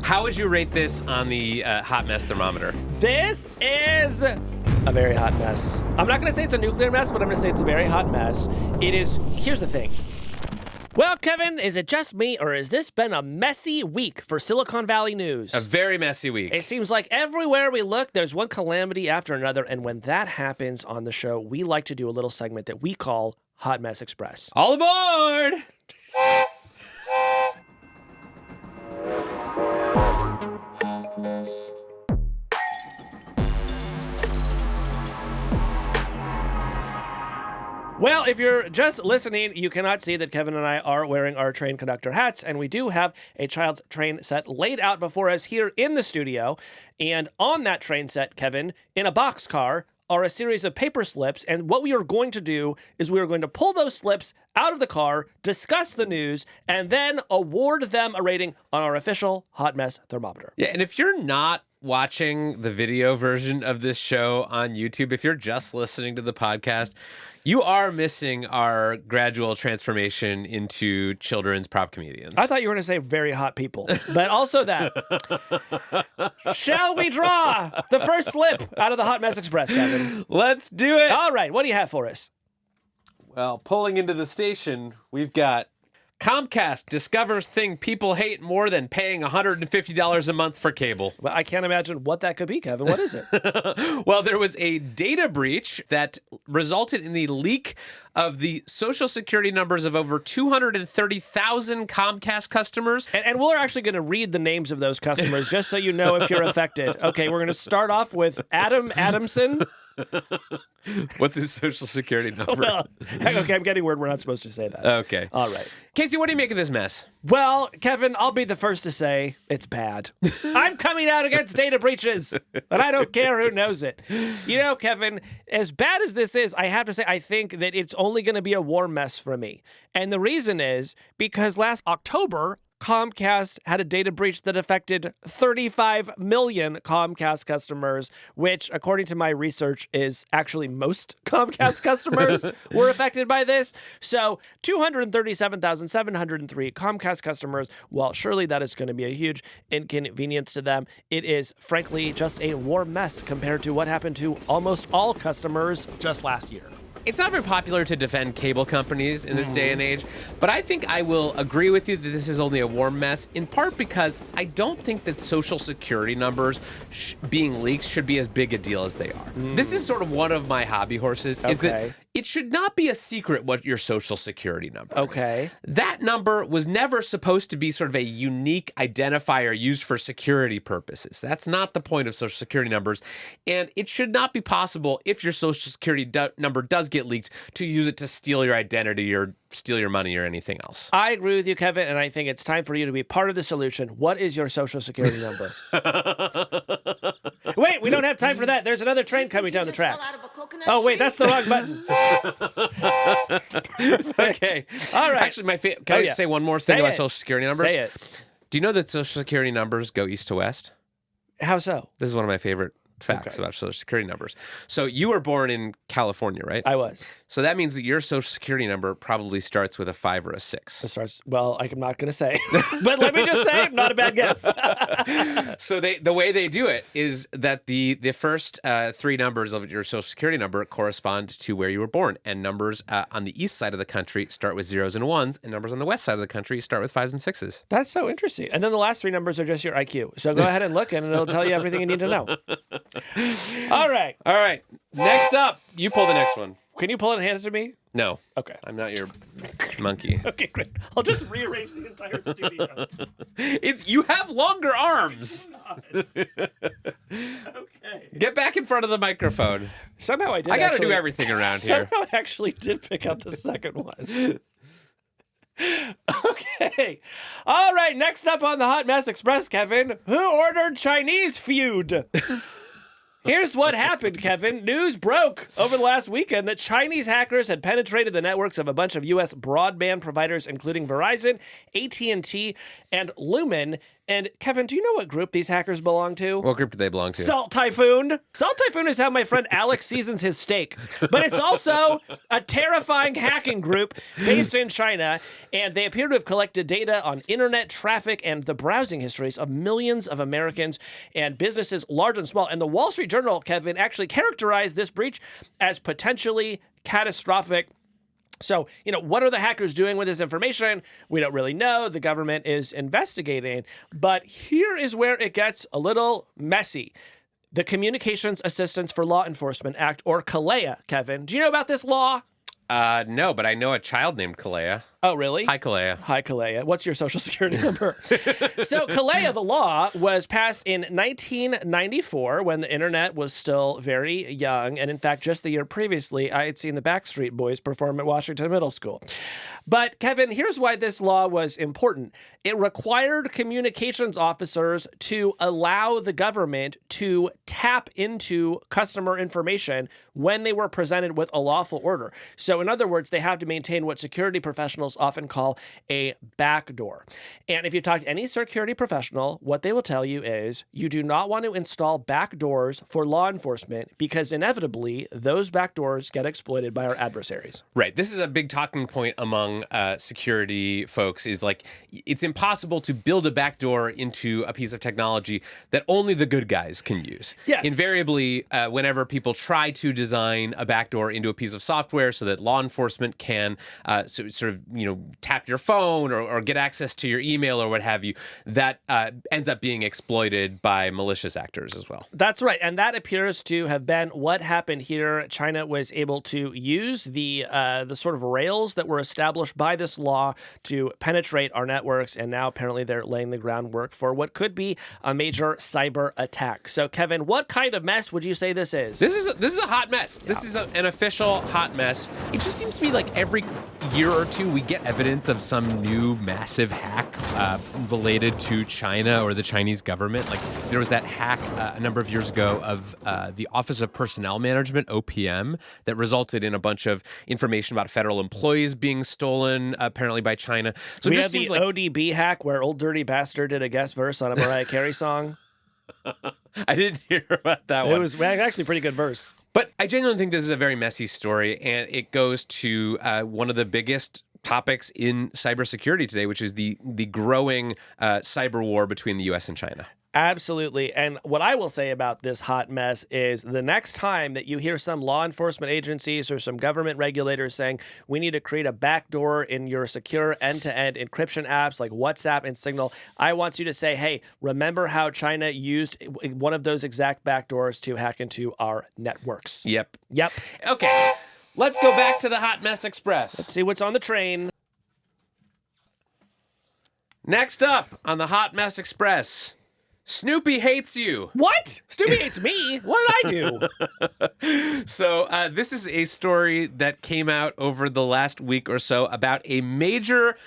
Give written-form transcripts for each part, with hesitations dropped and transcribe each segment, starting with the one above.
How would you rate this on the hot mess thermometer? This is a very hot mess. I'm not going to say it's a nuclear mess, but I'm going to say it's a very hot mess. It is. Here's the thing. Well, Kevin, is it just me, or has this been a messy week for Silicon Valley news? A very messy week. It seems like everywhere we look, there's one calamity after another, and when that happens on the show, we like to do a little segment that we call Hot Mess Express. All aboard! Well, if you're just listening, you cannot see that Kevin and I are wearing our train conductor hats, and we do have a child's train set laid out before us here in the studio. And on that train set, Kevin, in a boxcar, are a series of paper slips, and what we are going to do is we are going to pull those slips out of the car, discuss the news, and then award them a rating on our official Hot Mess Thermometer. Yeah, and if you're not watching the video version of this show on YouTube, if you're just listening to the podcast, you are missing our gradual transformation into children's prop comedians. I thought you were going to say very hot people, but also that. Shall we draw the first slip out of the Hot Mess Express, Kevin? Let's do it. All right, what do you have for us? Well, pulling into the station, we've got Comcast discovers thing people hate more than paying $150 a month for cable. Well, I can't imagine what that could be, Kevin. What is it? Well, there was a data breach that resulted in the leak of the social security numbers of over 230,000 Comcast customers. And we're actually going to read the names of those customers just so you know if you're affected. Okay, we're going to start off with Adam Adamson. What's his social security number? Well, okay, I'm getting word we're not supposed to say that. Okay. All right. Casey, what do you make of this mess? Well, Kevin, I'll be the first to say it's bad. I'm coming out against data breaches, but I don't care who knows it. You know, Kevin, as bad as this is, I have to say I think that it's only going to be a warm mess for me. And the reason is because last October, Comcast had a data breach that affected 35 million Comcast customers, which, according to my research, is actually most Comcast customers were affected by this. So 237,703 Comcast customers, while surely that is going to be a huge inconvenience to them, it is, frankly, just a warm mess compared to what happened to almost all customers just last year. It's not very popular to defend cable companies in this day and age, but I think I will agree with you that this is only a warm mess, in part because I don't think that social security numbers being leaked should be as big a deal as they are. This is sort of one of my hobby horses, is that it should not be a secret what your social security number is. That number was never supposed to be sort of a unique identifier used for security purposes. That's not the point of social security numbers, and it should not be possible if your social security number does get leaked to use it to steal your identity or steal your money or anything else. I agree with you, Kevin, and I think it's time for you to be part of the solution. What is your social security number? Wait, we don't have time for that. There's another train coming down the tracks. Oh, wait, that's the wrong button. Okay. All right. Actually, can I say one more thing about social security numbers? Say it. Do you know that social security numbers go east to west? How so? This is one of my favorite facts about social security numbers. So you were born in California, right? I was. So that means that your social security number probably starts with a 5 or a 6. It starts, well, I'm not going to say. But let me just say, not a bad guess. So the way they do it is that the first 3 numbers of your social security number correspond to where you were born. And numbers on the east side of the country start with 0s and 1s, and numbers on the west side of the country start with 5s and 6s. That's so interesting. And then the last 3 numbers are just your IQ. So go ahead and look, and it'll tell you everything you need to know. All right. All right. Next up, you pull the next one. Can you pull it and hand it to me? No. Okay. I'm not your monkey. Okay, great. I'll just rearrange the entire studio. You have longer arms. Okay. Get back in front of the microphone. Somehow I did. I got to do everything around here. Somehow I actually did pick up the second one. Okay. All right. Next up on the Hot Mess Express, Kevin, who ordered Chinese food? Here's what happened, Kevin. News broke over the last weekend that Chinese hackers had penetrated the networks of a bunch of U.S. broadband providers, including Verizon, AT&T, and Lumen, And Kevin, do you know what group these hackers belong to? What group do they belong to? Salt Typhoon. Salt Typhoon is how my friend Alex seasons his steak. But it's also a terrifying hacking group based in China, and they appear to have collected data on internet traffic and the browsing histories of millions of Americans and businesses, large and small. And the Wall Street Journal, Kevin, actually characterized this breach as potentially catastrophic. So, what are the hackers doing with this information? We don't really know. The government is investigating. But here is where it gets a little messy. The Communications Assistance for Law Enforcement Act, or CALEA, Kevin. Do you know about this law? No, but I know a child named Kalea. Oh, really? Hi, Kalea. Hi, Kalea. What's your social security number? So Kalea, the law, was passed in 1994 when the internet was still very young. And in fact, just the year previously, I had seen the Backstreet Boys perform at Washington Middle School. But Kevin, here's why this law was important. It required communications officers to allow the government to tap into customer information when they were presented with a lawful order. So in other words, they have to maintain what security professionals often call a backdoor. And if you talk to any security professional, what they will tell you is you do not want to install backdoors for law enforcement because inevitably those backdoors get exploited by our adversaries. Right. This is a big talking point among security folks is like it's impossible to build a backdoor into a piece of technology that only the good guys can use. Yes. Invariably, whenever people try to design a backdoor into a piece of software so that law enforcement can tap your phone or get access to your email or what have you, that ends up being exploited by malicious actors as well. That's right. And that appears to have been what happened here. China was able to use the sort of rails that were established by this law to penetrate our networks. And now apparently they're laying the groundwork for what could be a major cyber attack. So, Kevin, what kind of mess would you say this is? This is a hot mess. This is an official hot mess. It just seems to me like every year or two we get evidence of some new massive hack related to China or the Chinese government. Like there was that hack a number of years ago of the Office of Personnel Management, OPM, that resulted in a bunch of information about federal employees being stolen apparently by China. So we it had just the seems like ODB hack where Old Dirty Bastard did a guest verse on a Mariah Carey song. I didn't hear about that one. It was actually a pretty good verse. But I genuinely think this is a very messy story, and it goes to one of the biggest topics in cybersecurity today, which is the growing cyber war between the U.S. and China. Absolutely. And what I will say about this hot mess is the next time that you hear some law enforcement agencies or some government regulators saying we need to create a backdoor in your secure end-to-end encryption apps like WhatsApp and Signal, I want you to say, hey, remember how China used one of those exact backdoors to hack into our networks? Yep. Okay. Let's go back to the Hot Mess Express. Let's see what's on the train. Next up on the Hot Mess Express, Snoopy Hates You. What? Snoopy hates me? What did I do? So this is a story that came out over the last week or so about a major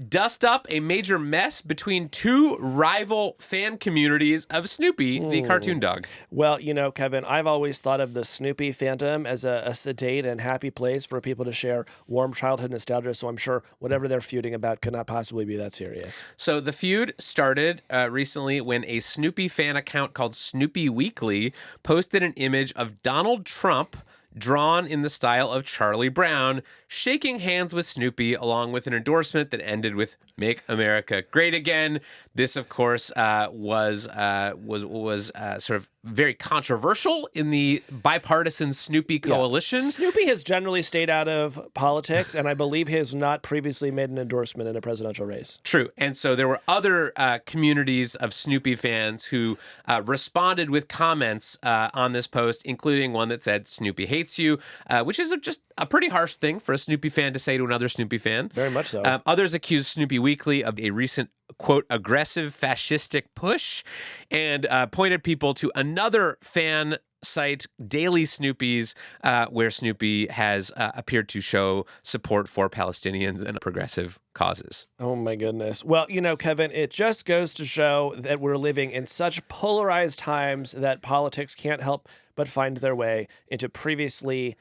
dust-up, a major mess between two rival fan communities of Snoopy, the cartoon dog. Well, Kevin, I've always thought of the Snoopy fandom as a sedate and happy place for people to share warm childhood nostalgia, so I'm sure whatever they're feuding about could not possibly be that serious. So the feud started recently when a Snoopy fan account called Snoopy Weekly posted an image of Donald Trump drawn in the style of Charlie Brown, shaking hands with Snoopy, along with an endorsement that ended with "Make America Great Again." This, of course, was sort of very controversial in the bipartisan Snoopy coalition. Yeah. Snoopy has generally stayed out of politics, and I believe he has not previously made an endorsement in a presidential race. True. And so there were other communities of Snoopy fans who responded with comments on this post, including one that said, "Snoopy hates you," which is just a pretty harsh thing for a Snoopy fan to say to another Snoopy fan. Very much so. Others accused Snoopy Weekly of a recent, quote, aggressive fascistic push, and pointed people to another fan site, Daily Snoopy's, where Snoopy has appeared to show support for Palestinians and progressive causes. Oh, my goodness. Well, Kevin, it just goes to show that we're living in such polarized times that politics can't help but find their way into previously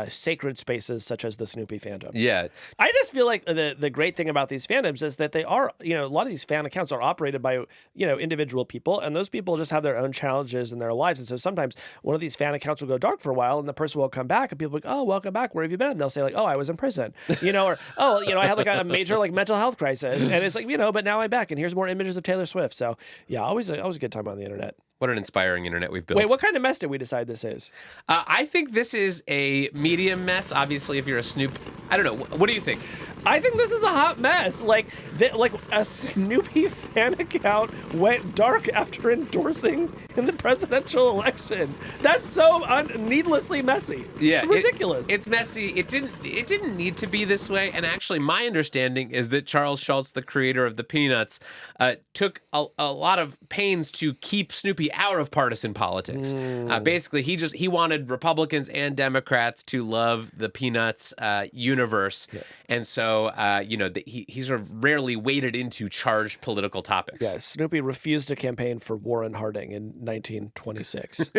sacred spaces such as the Snoopy fandom. Yeah. I just feel like the great thing about these fandoms is that they are, a lot of these fan accounts are operated by, individual people, and those people just have their own challenges in their lives. And so sometimes one of these fan accounts will go dark for a while, and the person will come back, and people will be like, oh, welcome back. Where have you been? And they'll say like, oh, I was in prison, or, oh, I had like a major like mental health crisis. And it's like, but now I'm back, and here's more images of Taylor Swift. So yeah, always a good time on the internet. What an inspiring internet we've built. Wait, what kind of mess did we decide this is? I think this is a medium mess. Obviously, if you're a Snoop, I don't know. What do you think? I think this is a hot mess. Like a Snoopy fan account went dark after endorsing in the presidential election. That's so needlessly messy. Yeah, it's ridiculous. It's messy. It didn't need to be this way. And actually, my understanding is that Charles Schulz, the creator of the Peanuts, took a lot of pains to keep Snoopy out of partisan politics. Basically, he wanted Republicans and Democrats to love the Peanuts universe, and so he sort of rarely waded into charged political topics. Yeah, Snoopy refused to campaign for Warren Harding in 1926.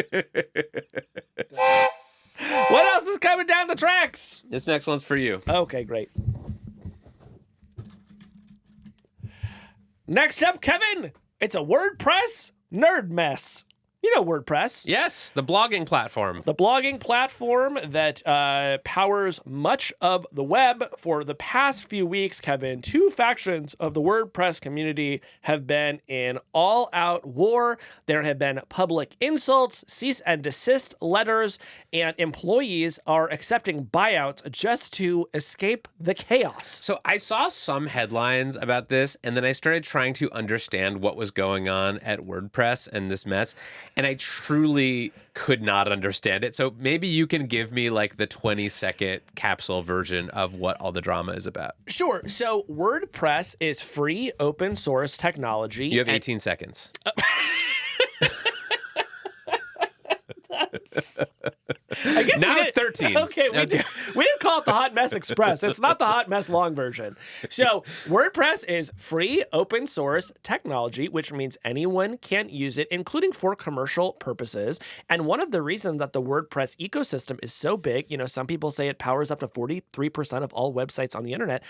What else is coming down the tracks? This next one's for you. Okay, great. Next up, Kevin, it's a WordPress nerd mess. You know WordPress. Yes, the blogging platform. The blogging platform that powers much of the web. For the past few weeks, Kevin, two factions of the WordPress community have been in all-out war. There have been public insults, cease and desist letters, and employees are accepting buyouts just to escape the chaos. So I saw some headlines about this, and then I started trying to understand what was going on at WordPress and this mess. And I truly could not understand it. So maybe you can give me like the 20-second capsule version of what all the drama is about. Sure. So WordPress is free open source technology. You have 18 seconds. I guess now it's 13. Okay, we didn't call it the Hot Mess Express. It's not the Hot Mess long version. So WordPress is free open source technology, which means anyone can use it, including for commercial purposes. And one of the reasons that the WordPress ecosystem is so big, some people say it powers up to 43% of all websites on the internet,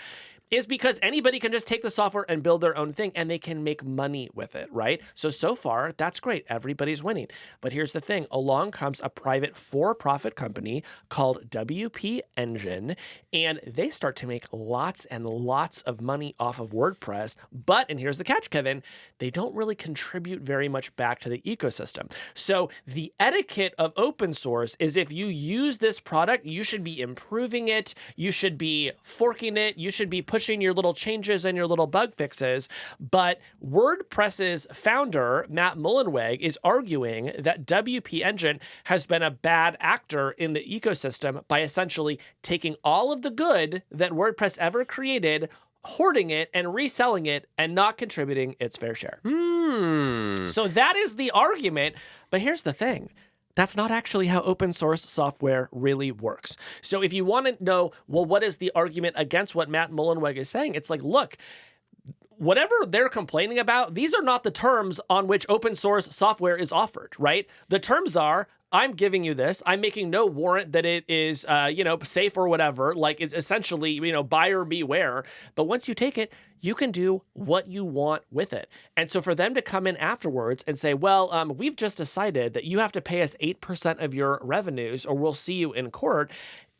is because anybody can just take the software and build their own thing, and they can make money with it, right? So far, that's great. Everybody's winning. But here's the thing. Along comes a private for-profit company called WP Engine, and they start to make lots and lots of money off of WordPress. But, and here's the catch, Kevin, they don't really contribute very much back to the ecosystem. So the etiquette of open source is if you use this product, you should be improving it, you should be forking it, you should be pushing your little changes and your little bug fixes. But WordPress's founder, Matt Mullenweg, is arguing that WP Engine has been a bad actor in the ecosystem by essentially taking all of the good that WordPress ever created, hoarding it and reselling it, and not contributing its fair share. So that is the argument. But here's the thing. That's not actually how open source software really works. So if you want to know, well, what is the argument against what Matt Mullenweg is saying? It's like, look, whatever they're complaining about, these are not the terms on which open source software is offered, right? The terms are, I'm giving you this. I'm making no warrant that it is, safe or whatever. Like, it's essentially, buyer beware. But once you take it, you can do what you want with it. And so for them to come in afterwards and say, well, we've just decided that you have to pay us 8% of your revenues or we'll see you in court.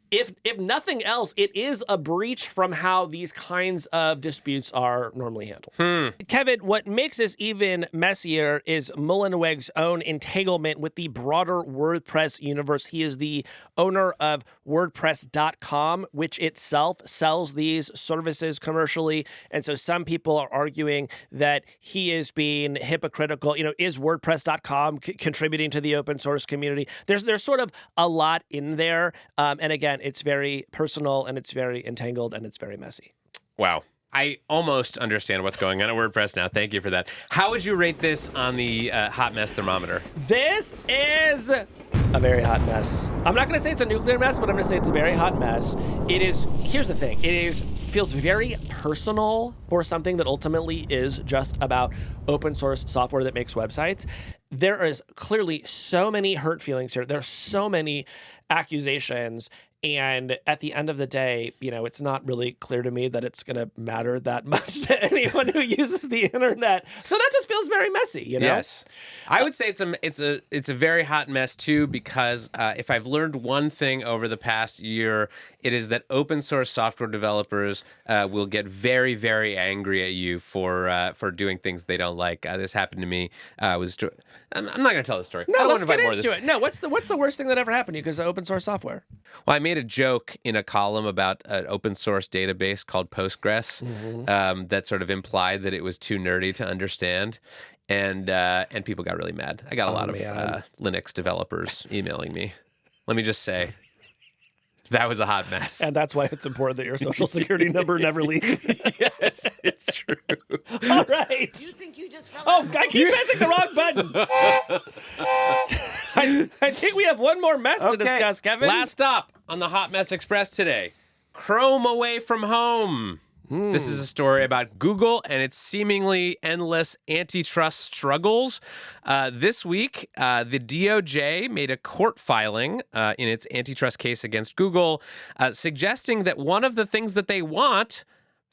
If nothing else, it is a breach from how these kinds of disputes are normally handled. Kevin, what makes this even messier is Mullenweg's own entanglement with the broader WordPress universe. He is the owner of WordPress.com, which itself sells these services commercially. And so some people are arguing that he is being hypocritical. Is WordPress.com contributing to the open source community? There's sort of a lot in there. And again, it's very personal and it's very entangled and it's very messy. Wow. I almost understand what's going on at WordPress now. Thank you for that. How would you rate this on the hot mess thermometer? This is a very hot mess. I'm not going to say it's a nuclear mess, but I'm going to say it's a very hot mess. It is, here's the thing. Feels very personal for something that ultimately is just about open source software that makes websites. There is clearly so many hurt feelings here. There's so many accusations. And at the end of the day, it's not really clear to me that it's going to matter that much to anyone who uses the internet. So that just feels very messy, Yes. I would say it's a very hot mess too, because if I've learned one thing over the past year, it is that open source software developers will get very, very angry at you for doing things they don't like. This happened to me. I'm not going to tell the story. No, let's get into it. No, what's the worst thing that ever happened to you because of open source software? Well, I made a joke in a column about an open source database called Postgres that sort of implied that it was too nerdy to understand, and people got really mad. I got a lot of Linux developers emailing me. Let me just say, that was a hot mess. And that's why it's important that your social security number never leaks. Yes, it's true. All right. You think you just fell I keep pressing the wrong button. I think we have one more mess to discuss, Kevin. Last stop on the Hot Mess Express today. Chrome away from home. This is a story about Google and its seemingly endless antitrust struggles. This week, the DOJ made a court filing in its antitrust case against Google, suggesting that one of the things that they want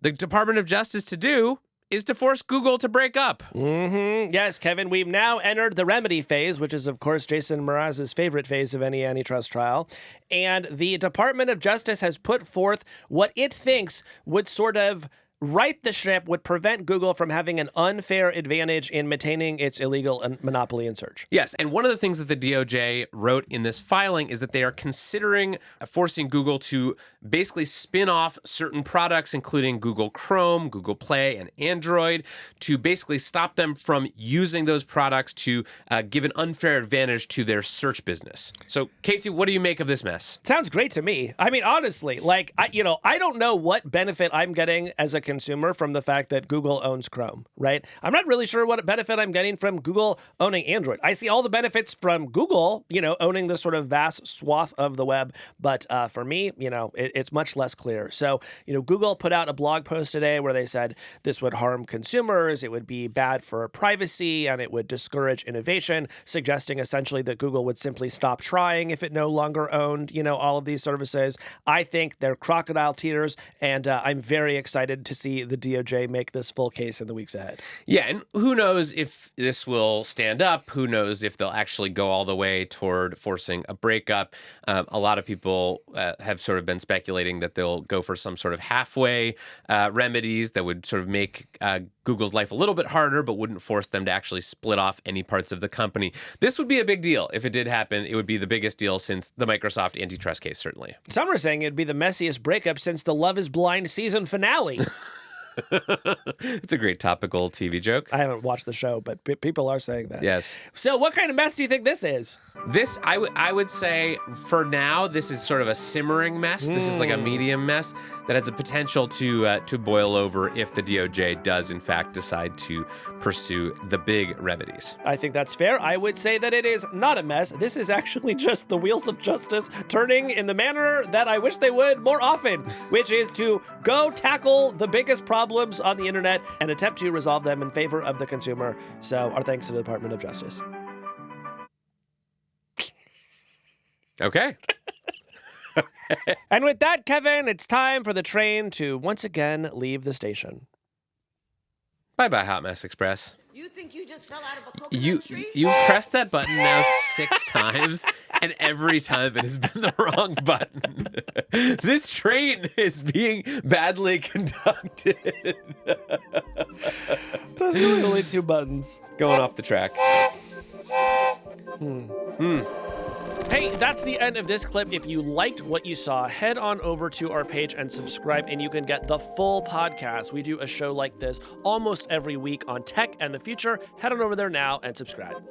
the Department of Justice to do is to force Google to break up. Yes, Kevin, we've now entered the remedy phase, which is, of course, Jason Mraz's favorite phase of any antitrust trial. And the Department of Justice has put forth what it thinks would sort of right the ship, would prevent Google from having an unfair advantage in maintaining its illegal monopoly in search. Yes, and one of the things that the DOJ wrote in this filing is that they are considering forcing Google to basically spin off certain products, including Google Chrome, Google Play, and Android, to basically stop them from using those products to give an unfair advantage to their search business. So, Casey, what do you make of this mess? Sounds great to me. I mean, honestly, I don't know what benefit I'm getting as a consumer from the fact that Google owns Chrome, right? I'm not really sure what benefit I'm getting from Google owning Android. I see all the benefits from Google, owning this sort of vast swath of the web. But for me, it's much less clear. So, Google put out a blog post today where they said this would harm consumers, it would be bad for privacy, and it would discourage innovation, suggesting essentially that Google would simply stop trying if it no longer owned, all of these services. I think they're crocodile tears, and I'm very excited to see the DOJ make this full case in the weeks ahead. Yeah, and who knows if this will stand up? Who knows if they'll actually go all the way toward forcing a breakup? A lot of people have sort of been speculating that they'll go for some sort of halfway remedies that would sort of make Google's life a little bit harder, but wouldn't force them to actually split off any parts of the company. This would be a big deal. If it did happen, it would be the biggest deal since the Microsoft antitrust case, certainly. Some are saying it'd be the messiest breakup since the Love is Blind season finale. It's a great topical TV joke. I haven't watched the show, but people are saying that. Yes. So what kind of mess do you think this is? This, I would say, for now, this is sort of a simmering mess. This is like a medium mess that has a potential to boil over if the DOJ does, in fact, decide to pursue the big remedies. I think that's fair. I would say that it is not a mess. This is actually just the wheels of justice turning in the manner that I wish they would more often, which is to go tackle the biggest problems on the internet and attempt to resolve them in favor of the consumer. So our thanks to the Department of Justice. Okay. And with that, Kevin, it's time for the train to once again leave the station. Bye-bye, Hot Mess Express. You think you just fell out of a coconut tree? You pressed that button now 6 times, and every time it has been the wrong button. This train is being badly conducted. There's really only 2 buttons. It's going off the track. Hey, that's the end of this clip. If you liked what you saw, head on over to our page and subscribe, and you can get the full podcast. We do a show like this almost every week on tech and the future. Head on over there now and subscribe.